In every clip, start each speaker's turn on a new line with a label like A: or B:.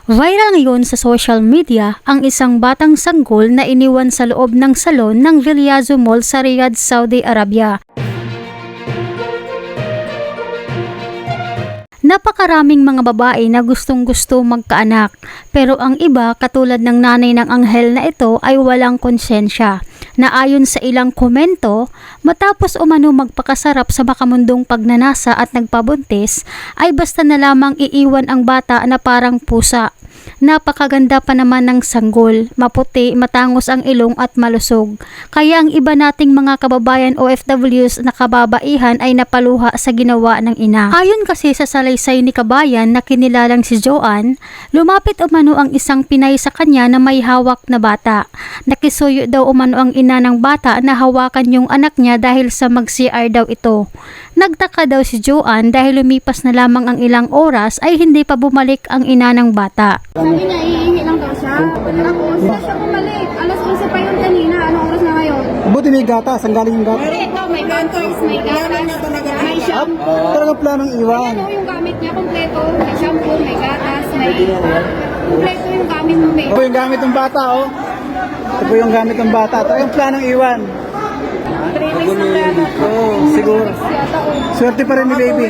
A: Viral ngayon sa social media ang isang batang sanggol na iniwan sa loob ng salon ng Villaggio Mall sa Riyadh, Saudi Arabia. Napakaraming mga babae na gustong-gusto magkaanak, pero ang iba katulad ng nanay ng anghel na ito ay walang konsensya, na ayon sa ilang komento, matapos umano magpakasarap sa makamundong pagnanasa at nagpabuntis, ay basta na lamang iiwan ang bata na parang pusa. Napakaganda pa naman ng sanggol, maputi, matangos ang ilong at malusog. Kaya ang iba nating mga kababayan OFWs na kababaihan ay napaluha sa ginawa ng ina. Ayon kasi sa salaysay ni kabayan na kinilalang si Joanne, lumapit umano ang isang Pinay sa kanya na may hawak na bata. Nakisuyo daw umano ang ina ng bata na hawakan yung anak niya dahil sa mag-CR daw ito. Nagtaka daw si Joanne dahil lumipas na lamang ang ilang oras ay hindi pa bumalik ang ina ng bata.
B: Sabi niya, iingi lang daw siya. Tapos, na siya bumalik. Alas 11 pa yung kanina. Anong oras na ngayon?
C: Buti may gatas. Ang galing yung gatas.
B: Ito, may gatas, may gatas, may shampoo.
C: Talagang planong iwan.
B: Ano yung gamit niya, kompleto. May shampoo, may gatas, may... Kompleto yung gamit mo,
C: Ito po yung gamit ng bata, oh. Ito po yung gamit ng bata. Talagang planong iwan.
B: 3 weeks na kaya.
C: Oh, siguro. Swerte pa rin ni baby.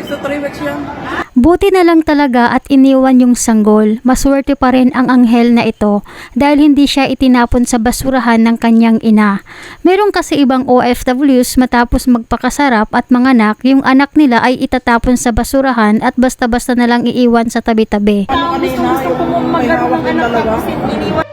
A: Buti na lang talaga at iniwan yung sanggol. Maswerte pa rin ang anghel na ito dahil hindi siya itinapon sa basurahan ng kanyang ina. Meron kasi ibang OFWs matapos magpakasarap at manganak, yung anak nila ay itatapon sa basurahan at basta-basta na lang iiwan sa tabi-tabi.
B: Gusto ko mong magkaroon ng anak tapos iniwan.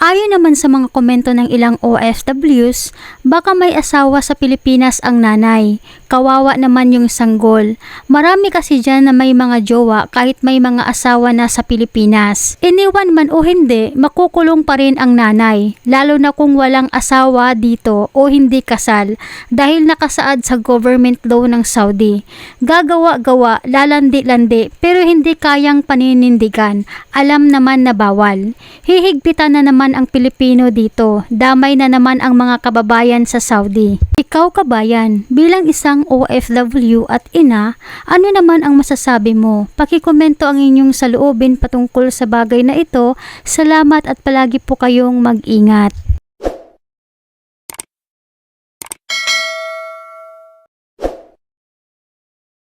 A: Ayon naman sa mga komento ng ilang OFWs, baka may asawa sa Pilipinas ang nanay. Kawawa naman yung sanggol. Marami kasi dyan na may mga jowa kahit may mga asawa na sa Pilipinas. Iniwan man o hindi, makukulong pa rin ang nanay. Lalo na kung walang asawa dito o hindi kasal dahil nakasaad sa government law ng Saudi. Gagawa-gawa, lalandi-landi pero hindi kayang paninindigan. Alam naman na bawal. Hihigpitan na naman ang Pilipino dito. Damay na naman ang mga kababayan sa Saudi. Ikaw kabayan, bilang isang OFW at ina, ano naman ang masasabi mo? Pakikomento ang inyong saloobin patungkol sa bagay na ito. Salamat at palagi po kayong mag-ingat.